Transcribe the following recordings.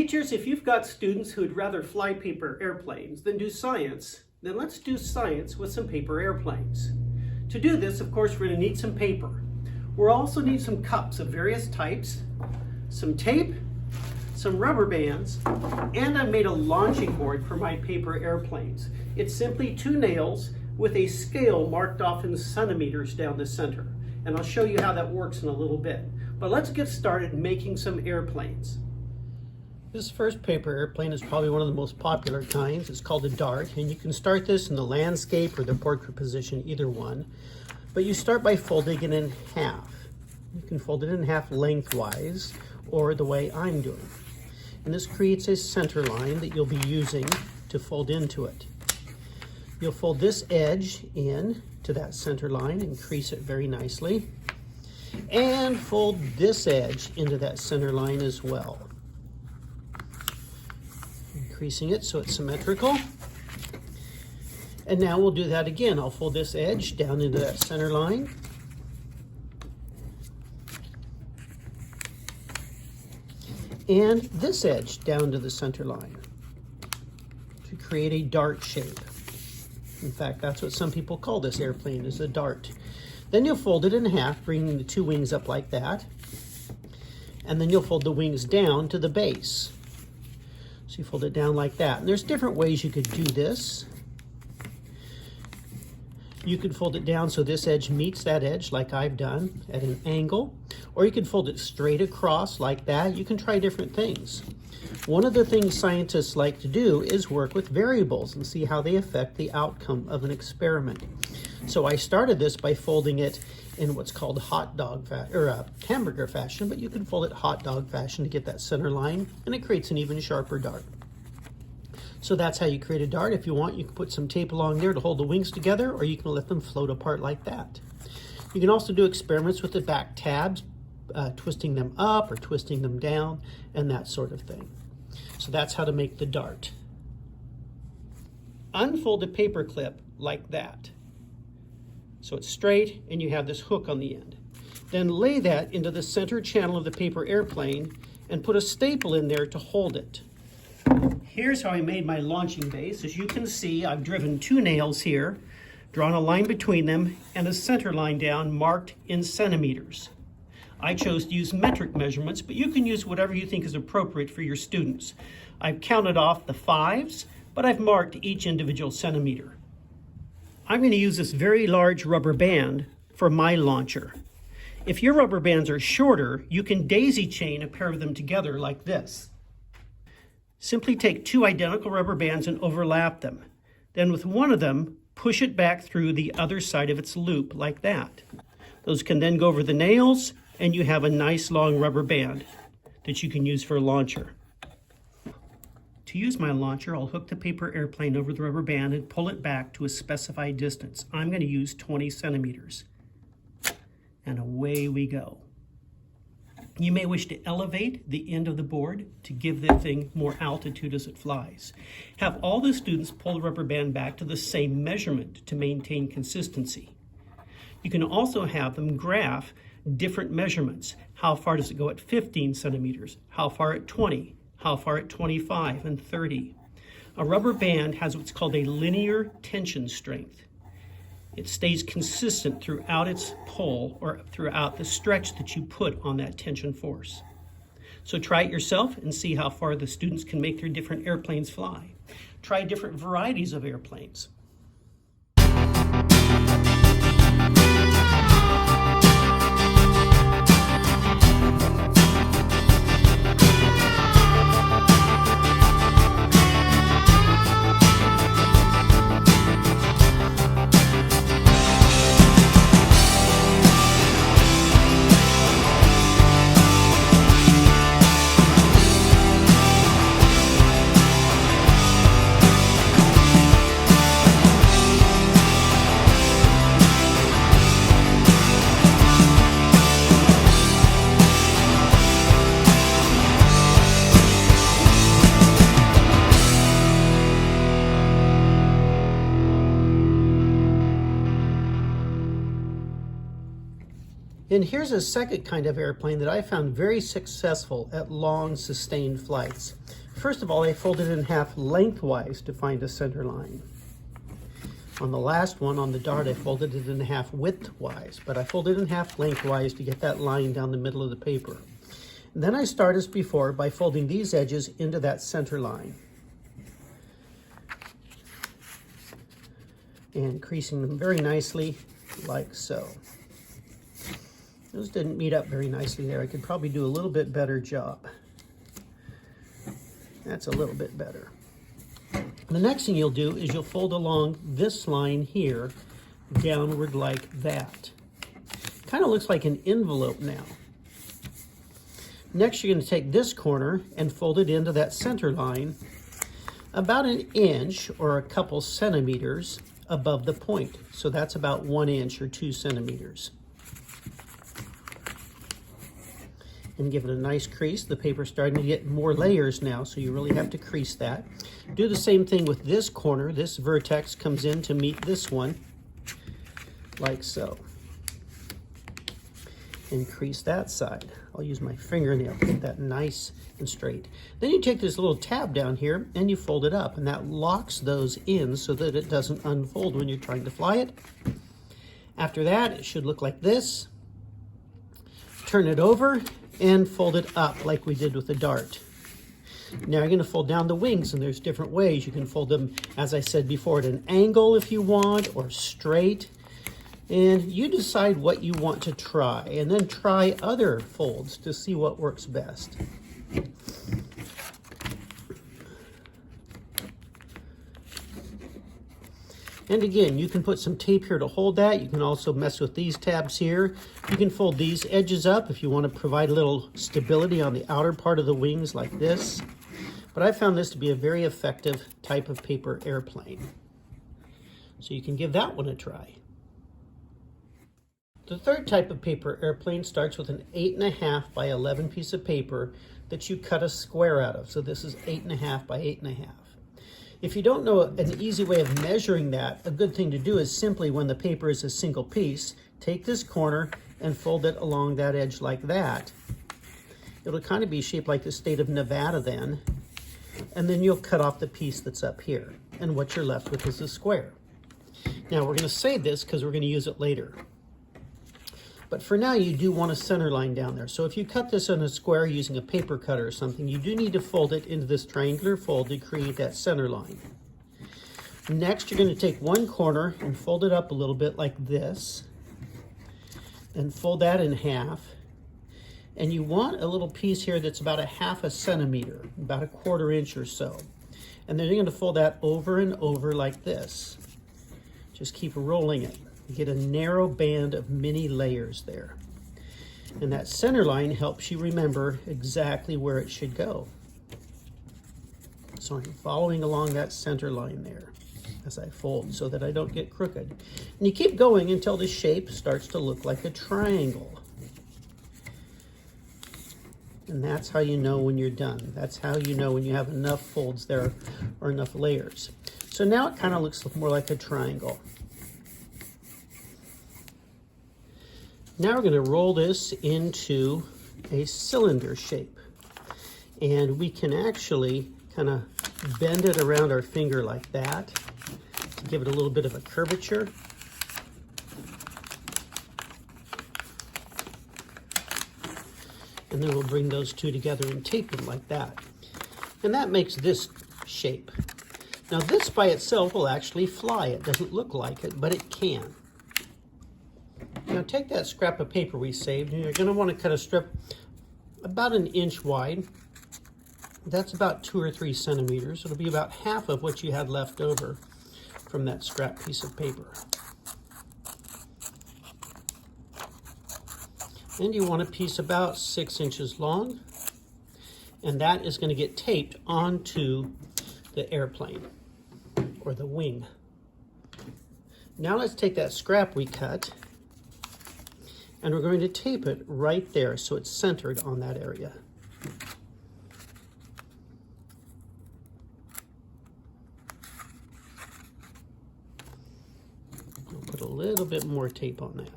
Teachers, if you've got students who'd rather fly paper airplanes than do science, then let's do science with some paper airplanes. To do this, of course, we're going to need some paper. We'll also need some cups of various types, some tape, some rubber bands, and I've made a launching board for my paper airplanes. It's simply 2 nails with a scale marked off in centimeters down the center. And I'll show you how that works in a little bit. But let's get started making some airplanes. This first paper airplane is probably one of the most popular kinds. It's called a dart, and you can start this in the landscape or the portrait position, either one. But you start by folding it in half. You can fold it in half lengthwise, or the way I'm doing. And this creates a center line that you'll be using to fold into it. You'll fold this edge in to that center line and crease it very nicely. And fold this edge into that center line as well. Increasing it so it's symmetrical. And now we'll do that again. I'll fold this edge down into that center line. And this edge down to the center line to create a dart shape. In fact, that's what some people call this airplane, is a dart. Then you'll fold it in half, bringing the 2 wings up like that. And then you'll fold the wings down to the base. So you fold it down like that. And there's different ways you could do this. You could fold it down so this edge meets that edge like I've done at an angle. Or you could fold it straight across like that. You can try different things. One of the things scientists like to do is work with variables and see how they affect the outcome of an experiment. So I started this by folding it in what's called hamburger fashion, but you can fold it hot dog fashion to get that center line, and it creates an even sharper dart. So that's how you create a dart. If you want, you can put some tape along there to hold the wings together, or you can let them float apart like that. You can also do experiments with the back tabs, twisting them up or twisting them down, and that sort of thing. So that's how to make the dart. Unfold a paper clip like that. So it's straight and you have this hook on the end. Then lay that into the center channel of the paper airplane and put a staple in there to hold it. Here's how I made my launching base. As you can see, I've driven 2 nails here, drawn a line between them, and a center line down marked in centimeters. I chose to use metric measurements, but you can use whatever you think is appropriate for your students. I've counted off the 5s, but I've marked each individual centimeter. I'm going to use this very large rubber band for my launcher. If your rubber bands are shorter, you can daisy chain a pair of them together like this. Simply take 2 identical rubber bands and overlap them. Then with one of them, push it back through the other side of its loop like that. Those can then go over the nails, and you have a nice long rubber band that you can use for a launcher. To use my launcher, I'll hook the paper airplane over the rubber band and pull it back to a specified distance. I'm going to use 20 centimeters. And away we go. You may wish to elevate the end of the board to give the thing more altitude as it flies. Have all the students pull the rubber band back to the same measurement to maintain consistency. You can also have them graph different measurements. How far does it go at 15 centimeters? How far at 20? How far at 25 and 30? A rubber band has what's called a linear tension strength. It stays consistent throughout its pull or throughout the stretch that you put on that tension force. So try it yourself and see how far the students can make their different airplanes fly. Try different varieties of airplanes. And here's a second kind of airplane that I found very successful at long sustained flights. First of all, I folded it in half lengthwise to find a center line. On the last one, on the dart, I folded it in half widthwise, but I folded it in half lengthwise to get that line down the middle of the paper. And then I start as before by folding these edges into that center line and creasing them very nicely like so. Those didn't meet up very nicely there. I could probably do a little bit better job. That's a little bit better. The next thing you'll do is you'll fold along this line here downward like that. Kind of looks like an envelope now. Next, you're going to take this corner and fold it into that center line about an inch or a couple centimeters above the point. So that's about 1 inch or 2 centimeters. And give it a nice crease. The paper's starting to get more layers now, so you really have to crease that. Do the same thing with this corner. This vertex comes in to meet this one, like so. And crease that side. I'll use my fingernail to get that nice and straight. Then you take this little tab down here and you fold it up, and that locks those in so that it doesn't unfold when you're trying to fly it. After that, it should look like this. Turn it over and fold it up like we did with the dart. Now you're going to fold down the wings, and there's different ways. You can fold them, as I said before, at an angle if you want, or straight. And you decide what you want to try, and then try other folds to see what works best. And again, you can put some tape here to hold that. You can also mess with these tabs here. You can fold these edges up if you want to provide a little stability on the outer part of the wings like this. But I found this to be a very effective type of paper airplane. So you can give that one a try. The third type of paper airplane starts with an 8.5 by 11 piece of paper that you cut a square out of. So this is 8.5 by 8.5. If you don't know an easy way of measuring that, a good thing to do is simply, when the paper is a single piece, take this corner and fold it along that edge like that. It'll kind of be shaped like the state of Nevada then, and then you'll cut off the piece that's up here, and what you're left with is a square. Now we're going to save this because we're going to use it later. But for now, you do want a center line down there. So if you cut this on a square using a paper cutter or something, you do need to fold it into this triangular fold to create that center line. Next, you're going to take one corner and fold it up a little bit like this, and fold that in half. And you want a little piece here that's about 1/2 centimeter, about 1/4 inch or so. And then you're going to fold that over and over like this. Just keep rolling it. You get a narrow band of mini layers there. And that center line helps you remember exactly where it should go. So I'm following along that center line there as I fold so that I don't get crooked. And you keep going until the shape starts to look like a triangle. And that's how you know when you're done. That's how you know when you have enough folds there or enough layers. So now it kind of looks more like a triangle. Now we're going to roll this into a cylinder shape. And we can actually kind of bend it around our finger like that to give it a little bit of a curvature. And then we'll bring those two together and tape them like that. And that makes this shape. Now this by itself will actually fly. It doesn't look like it, but it can. Now take that scrap of paper we saved, and you're going to want to cut a strip about 1 inch wide. That's about 2 or 3 centimeters. It'll be about half of what you had left over from that scrap piece of paper. And you want a piece about 6 inches long, and that is going to get taped onto the airplane or the wing. Now let's take that scrap we cut, and we're going to tape it right there so it's centered on that area. I'll put a little bit more tape on that.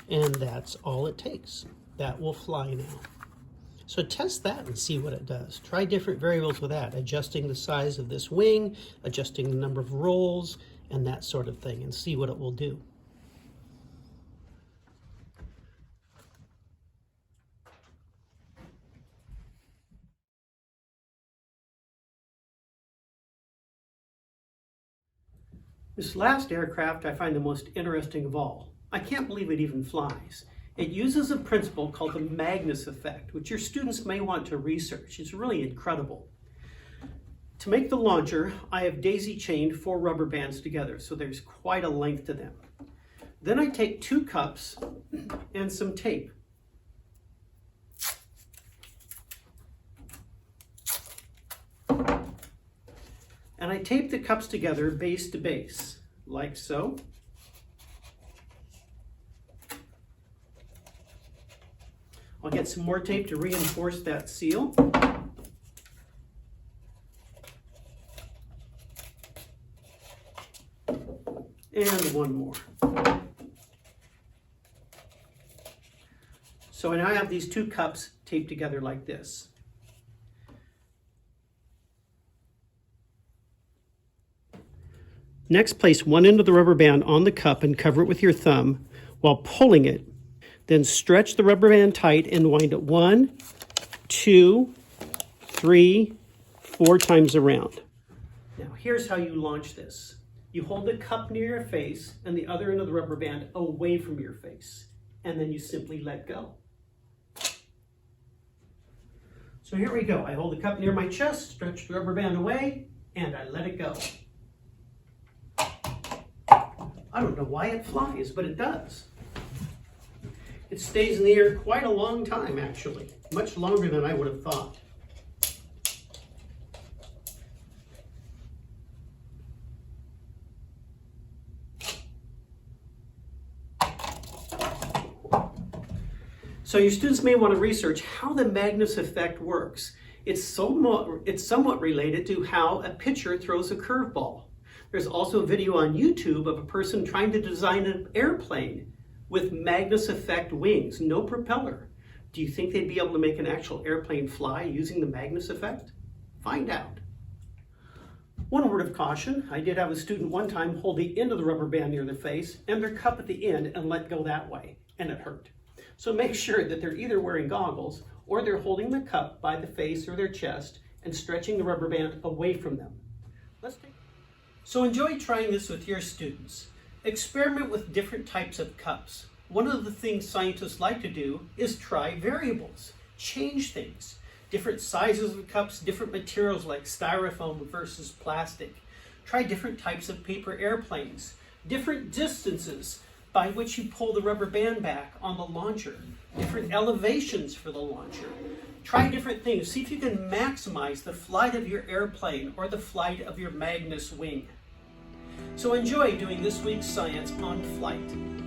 And that's all it takes. That will fly now. So test that and see what it does. Try different variables with that, adjusting the size of this wing, adjusting the number of rolls, and that sort of thing, and see what it will do. This last aircraft I find the most interesting of all. I can't believe it even flies. It uses a principle called the Magnus effect, which your students may want to research. It's really incredible. To make the launcher, I have daisy chained 4 rubber bands together, so there's quite a length to them. Then I take 2 cups and some tape. And I tape the cups together base to base, like so. I'll get some more tape to reinforce that seal. And one more. So now I have these 2 cups taped together like this. Next, place one end of the rubber band on the cup and cover it with your thumb while pulling it. Then stretch the rubber band tight and wind it 1, 2, 3, 4 times around. Now here's how you launch this. You hold the cup near your face and the other end of the rubber band away from your face. And then you simply let go. So here we go. I hold the cup near my chest, stretch the rubber band away, and I let it go. I don't know why it flies, but it does. It stays in the air quite a long time, actually. Much longer than I would have thought. So your students may want to research how the Magnus effect works. It's somewhat related to how a pitcher throws a curveball. There's also a video on YouTube of a person trying to design an airplane with Magnus effect wings, no propeller. Do you think they'd be able to make an actual airplane fly using the Magnus effect? Find out. One word of caution, I did have a student one time hold the end of the rubber band near their face and their cup at the end and let go that way, and it hurt. So make sure that they're either wearing goggles or they're holding the cup by the face or their chest and stretching the rubber band away from them. So enjoy trying this with your students. Experiment with different types of cups. One of the things scientists like to do is try variables, change things. Different sizes of cups, different materials like styrofoam versus plastic. Try different types of paper airplanes, different distances by which you pull the rubber band back on the launcher, different elevations for the launcher. Try different things. See if you can maximize the flight of your airplane or the flight of your Magnus wing. So enjoy doing this week's Science on Flight.